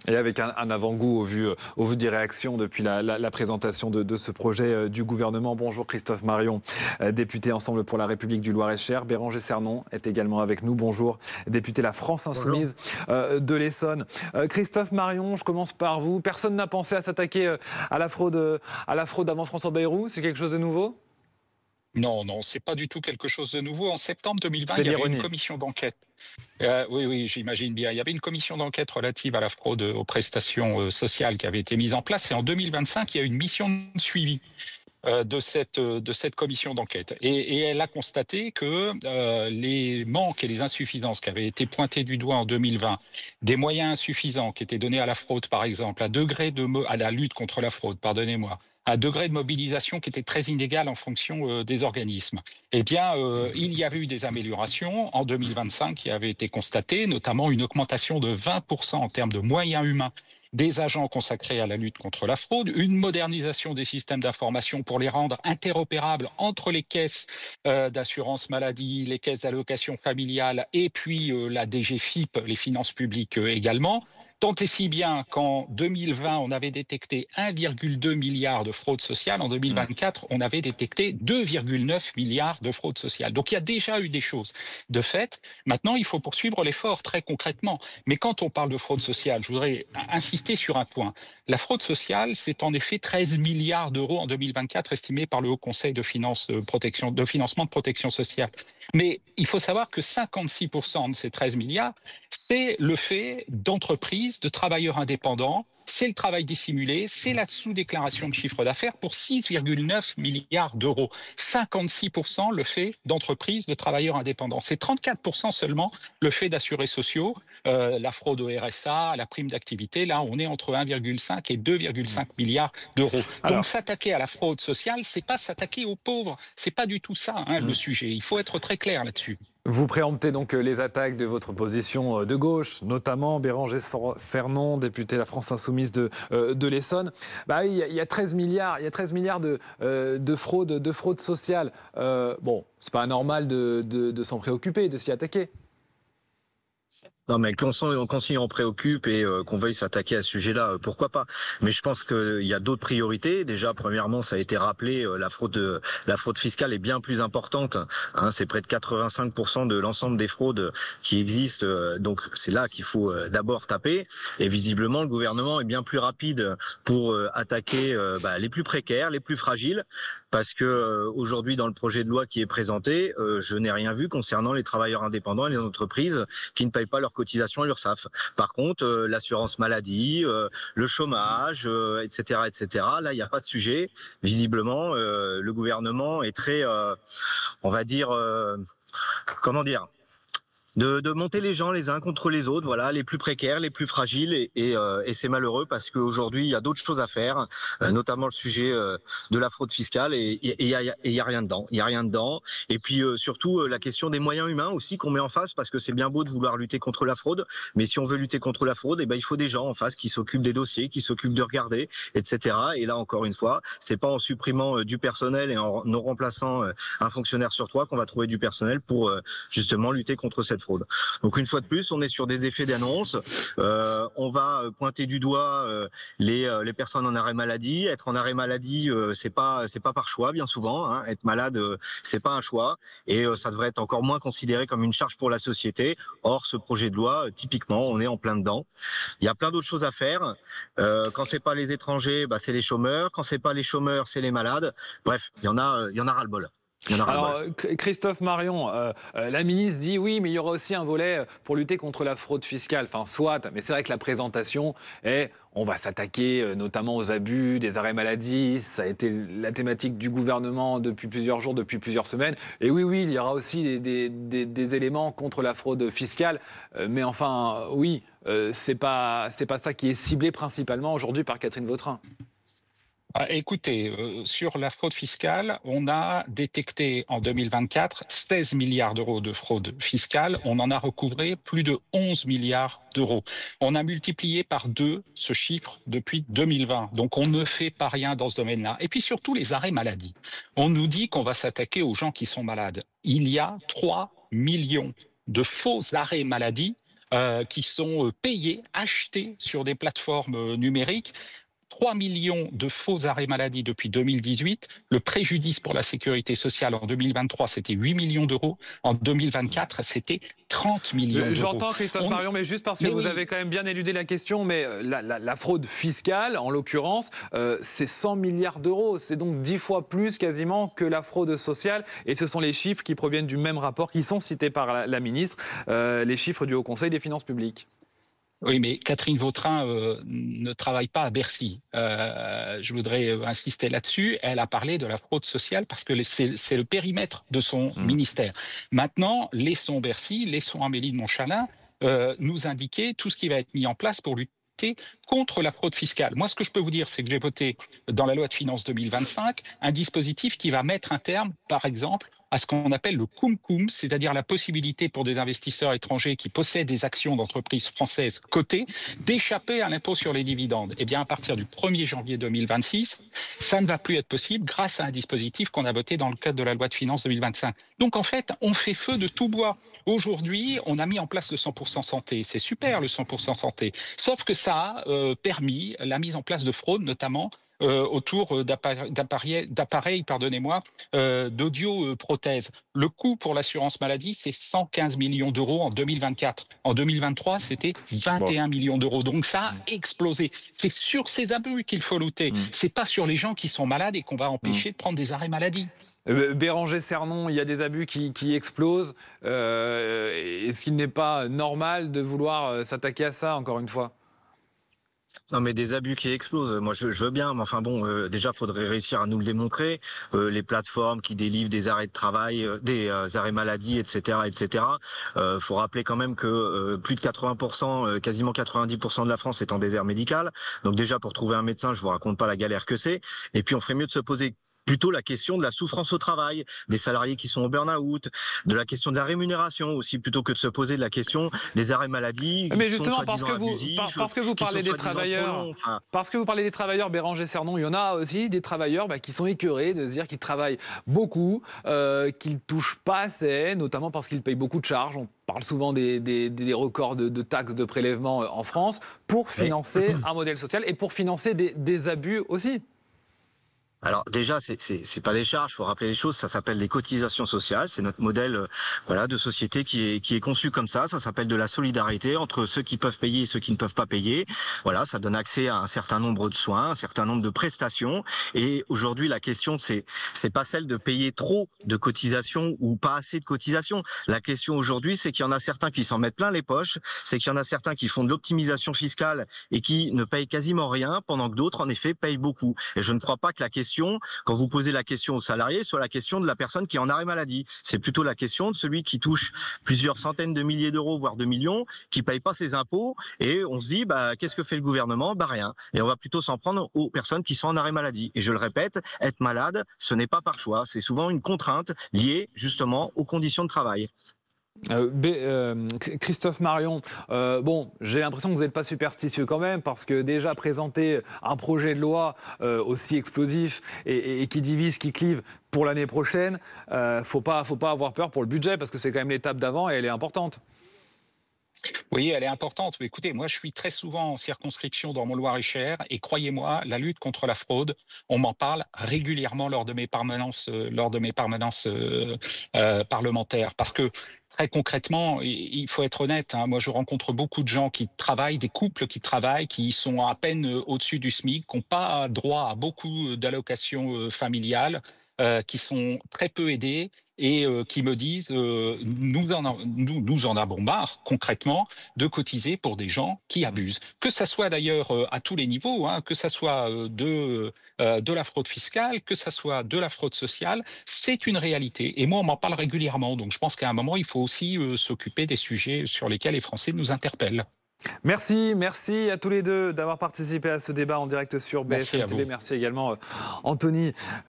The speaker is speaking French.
Et avec un avant-goût au vu des réactions depuis la présentation de ce projet du gouvernement. Bonjour Christophe Marion, député Ensemble pour la République du Loir-et-Cher. Béranger Cernon est également avec nous. Bonjour, député La France Bonjour. Insoumise de l'Essonne. Christophe Marion, je commence par vous. Personne n'a pensé à s'attaquer à la fraude avant François Bayrou. C'est quelque chose de nouveau? Non, non, c'est pas du tout quelque chose de nouveau. En septembre 2020, C'était il y avait une l'ironie. commission d'enquête. Oui, oui, j'imagine bien. Il y avait une commission d'enquête relative à la fraude aux prestations sociales qui avait été mise en place. Et en 2025, il y a une mission de suivi de cette commission d'enquête. Et elle a constaté que les manques et les insuffisances qui avaient été pointés du doigt en 2020, des moyens insuffisants qui étaient donnés à la fraude, par exemple, à la lutte contre la fraude, pardonnez-moi, un degré de mobilisation qui était très inégal en fonction des organismes. Eh bien, il y avait eu des améliorations en 2025 qui avaient été constatées, notamment une augmentation de 20% en termes de moyens humains des agents consacrés à la lutte contre la fraude, une modernisation des systèmes d'information pour les rendre interopérables entre les caisses d'assurance maladie, les caisses d'allocation familiale et puis la DGFiP, les finances publiques également. Tant et si bien qu'en 2020, on avait détecté 1,2 milliard de fraude sociale. En Hmm. 2024, on avait détecté 2,9 milliards de fraude sociale. Donc il y a déjà eu des choses de fait. Maintenant, il faut poursuivre l'effort très concrètement. Mais quand on parle de fraude sociale, je voudrais insister sur un point. La fraude sociale, c'est en effet 13 milliards d'euros en 2024 estimés par le Haut Conseil de financement de protection sociale. Mais il faut savoir que 56% de ces 13 milliards, c'est le fait d'entreprises, de travailleurs indépendants, c'est le travail dissimulé, c'est la sous-déclaration de chiffre d'affaires pour 6,9 milliards d'euros. 56% le fait d'entreprises, de travailleurs indépendants. C'est 34% seulement le fait d'assurés sociaux, la fraude au RSA, la prime d'activité. Là, on est entre 1,5 et 2,5 milliards d'euros. Donc, Alors, s'attaquer à la fraude sociale, c'est pas s'attaquer aux pauvres. C'est pas du tout ça, hein, le sujet. Il faut être très clair là-dessus. vous préemptez donc les attaques de votre position de gauche, notamment Béranger Cernon, député La France Insoumise de l'Essonne. Bah, il y a 13 milliards, il y a 13 milliards de fraude sociale. Bon, c'est pas anormal de s'en préoccuper, de s'y attaquer. Non, mais qu'on s'y en préoccupe et qu'on veuille s'attaquer à ce sujet-là, pourquoi pas. Mais je pense qu'il y a d'autres priorités. Déjà, premièrement, ça a été rappelé, la fraude fiscale est bien plus importante. Hein, c'est près de 85% de l'ensemble des fraudes qui existent. Donc, c'est là qu'il faut d'abord taper. Et visiblement, le gouvernement est bien plus rapide pour attaquer les plus précaires, les plus fragiles. Parce que aujourd'hui, dans le projet de loi qui est présenté, je n'ai rien vu concernant les travailleurs indépendants et les entreprises qui ne payent pas leurs cotisations à l'URSSAF. Par contre, l'assurance maladie, le chômage, etc., etc., là, il n'y a pas de sujet. Visiblement, le gouvernement est très, on va dire, comment dire, de monter les gens les uns contre les autres, voilà, les plus précaires, les plus fragiles, et c'est malheureux parce qu'aujourd'hui il y a d'autres choses à faire, notamment le sujet de la fraude fiscale, et il y a rien dedans, il y a rien dedans. Et puis surtout la question des moyens humains aussi qu'on met en face, parce que c'est bien beau de vouloir lutter contre la fraude, mais si on veut lutter contre la fraude, il faut des gens en face qui s'occupent des dossiers, qui s'occupent de regarder, etc. Et là encore une fois, c'est pas en supprimant du personnel et en remplaçant un fonctionnaire sur trois qu'on va trouver du personnel pour justement lutter contre cette fraude. Donc une fois de plus, on est sur des effets d'annonce. On va pointer du doigt les personnes en arrêt maladie. Être en arrêt maladie, c'est pas par choix bien souvent. Hein. Être malade, c'est pas un choix, et ça devrait être encore moins considéré comme une charge pour la société. Or, ce projet de loi, typiquement, on est en plein dedans. Il y a plein d'autres choses à faire. Quand c'est pas les étrangers, c'est les chômeurs. Quand c'est pas les chômeurs, c'est les malades. Bref, il y en a ras-le-bol. Il y en a ras-le-bol. Alors, Christophe Marion, la ministre dit oui, mais il y aura aussi un volet pour lutter contre la fraude fiscale. Enfin, soit, mais c'est vrai que la présentation est on va s'attaquer notamment aux abus, des arrêts maladie. Ça a été la thématique du gouvernement depuis plusieurs jours, depuis plusieurs semaines. Et oui, oui, il y aura aussi des éléments contre la fraude fiscale. Mais enfin, oui, c'est pas ça qui est ciblé principalement aujourd'hui par Catherine Vautrin. Écoutez, sur la fraude fiscale, on a détecté en 2024 16 milliards d'euros de fraude fiscale. On en a recouvré plus de 11 milliards d'euros. On a multiplié par 2 ce chiffre depuis 2020. Donc on ne fait pas rien dans ce domaine-là. Et puis surtout les arrêts maladie. On nous dit qu'on va s'attaquer aux gens qui sont malades. Il y a 3 millions de faux arrêts maladie qui sont payés, achetés sur des plateformes numériques. 3 millions de faux arrêts maladie depuis 2018. Le préjudice pour la sécurité sociale en 2023, c'était 8 millions d'euros. En 2024, c'était 30 millions d'euros. J'entends Christophe Marion, mais juste parce que vous avez quand même bien éludé la question, mais la fraude fiscale, en l'occurrence, c'est 100 milliards d'euros. C'est donc 10 fois plus quasiment que la fraude sociale. Et ce sont les chiffres qui proviennent du même rapport, qui sont cités par la ministre, les chiffres du Haut Conseil des finances publiques. Oui, mais Catherine Vautrin ne travaille pas à Bercy. Je voudrais insister là-dessus. Elle a parlé de la fraude sociale parce que c'est le périmètre de son ministère. Maintenant, laissons Bercy, laissons Amélie de Montchalin nous indiquer tout ce qui va être mis en place pour lutter contre la fraude fiscale. Moi, ce que je peux vous dire, c'est que j'ai voté dans la loi de finances 2025 un dispositif qui va mettre un terme, par exemple, à ce qu'on appelle le cum-cum, c'est-à-dire la possibilité pour des investisseurs étrangers qui possèdent des actions d'entreprises françaises cotées d'échapper à l'impôt sur les dividendes. Eh bien, à partir du 1er janvier 2026, ça ne va plus être possible grâce à un dispositif qu'on a voté dans le cadre de la loi de finances 2025. Donc, en fait, on fait feu de tout bois. Aujourd'hui, on a mis en place le 100% santé. C'est super, le 100% santé. Sauf que ça a permis la mise en place de fraudes, notamment autour d'appareils, d'audioprothèses. Le coût pour l'assurance maladie, c'est 115 millions d'euros en 2024. En 2023, c'était 21 millions d'euros. Donc ça a explosé. C'est sur ces abus qu'il faut lutter. C'est pas sur les gens qui sont malades et qu'on va empêcher de prendre des arrêts maladie. Béranger Cernon, il y a des abus qui explosent. Est-ce qu'il n'est pas normal de vouloir s'attaquer à ça, encore une fois ? Non, mais des abus qui explosent, moi je veux bien, mais enfin bon, déjà faudrait réussir à nous le démontrer. Les plateformes qui délivrent des arrêts de travail, des arrêts maladie, etc., etc. Faut rappeler quand même que plus de 80%, quasiment 90% de la France est en désert médical. Donc déjà pour trouver un médecin, je vous raconte pas la galère que c'est. Et puis on ferait mieux de se poser plutôt la question de la souffrance au travail, des salariés qui sont au burn-out, de la question de la rémunération aussi, plutôt que de se poser de la question des arrêts maladie. Mais justement, parce que vous parlez des travailleurs, parce que vous parlez des travailleurs, Béranger Cernon, il y en a aussi des travailleurs qui sont écœurés de se dire qu'ils travaillent beaucoup, qu'ils ne touchent pas assez, notamment parce qu'ils payent beaucoup de charges. On parle souvent des records de taxes de prélèvement en France, pour financer un modèle social et pour financer des abus aussi. Alors déjà, c'est pas des charges, faut rappeler les choses, ça s'appelle des cotisations sociales, c'est notre modèle de société qui est conçu comme ça s'appelle de la solidarité entre ceux qui peuvent payer et ceux qui ne peuvent pas payer. Voilà, ça donne accès à un certain nombre de soins, un certain nombre de prestations et aujourd'hui la question c'est pas celle de payer trop de cotisations ou pas assez de cotisations. La question aujourd'hui, c'est qu'il y en a certains qui s'en mettent plein les poches, c'est qu'il y en a certains qui font de l'optimisation fiscale et qui ne payent quasiment rien pendant que d'autres en effet payent beaucoup. Et je ne crois pas que la question, quand vous posez la question aux salariés, soit la question de la personne qui est en arrêt maladie. C'est plutôt la question de celui qui touche plusieurs centaines de milliers d'euros, voire de millions, qui ne paye pas ses impôts. Et on se dit, qu'est-ce que fait le gouvernement ? Rien. Et on va plutôt s'en prendre aux personnes qui sont en arrêt maladie. Et je le répète, être malade, ce n'est pas par choix. C'est souvent une contrainte liée justement aux conditions de travail. Christophe Marion, j'ai l'impression que vous n'êtes pas superstitieux quand même, parce que déjà présenter un projet de loi aussi explosif et qui divise, qui clive pour l'année prochaine, faut pas avoir peur pour le budget, parce que c'est quand même l'étape d'avant et elle est importante. Oui, elle est importante. Mais écoutez, moi, je suis très souvent en circonscription dans mon Loir-et-Cher et croyez-moi, la lutte contre la fraude, on m'en parle régulièrement lors de mes permanences, parlementaires. Parce que très concrètement, il faut être honnête, moi, je rencontre beaucoup de gens qui travaillent, des couples qui travaillent, qui sont à peine au-dessus du SMIC, qui n'ont pas droit à beaucoup d'allocations familiales, qui sont très peu aidés et qui me disent nous en avons marre, concrètement, de cotiser pour des gens qui abusent. Que ça soit d'ailleurs à tous les niveaux, que ça soit de la fraude fiscale, que ça soit de la fraude sociale, c'est une réalité. Et moi, on m'en parle régulièrement. Donc je pense qu'à un moment, il faut aussi s'occuper des sujets sur lesquels les Français nous interpellent. Merci à tous les deux d'avoir participé à ce débat en direct sur BFM TV. Merci également Anthony.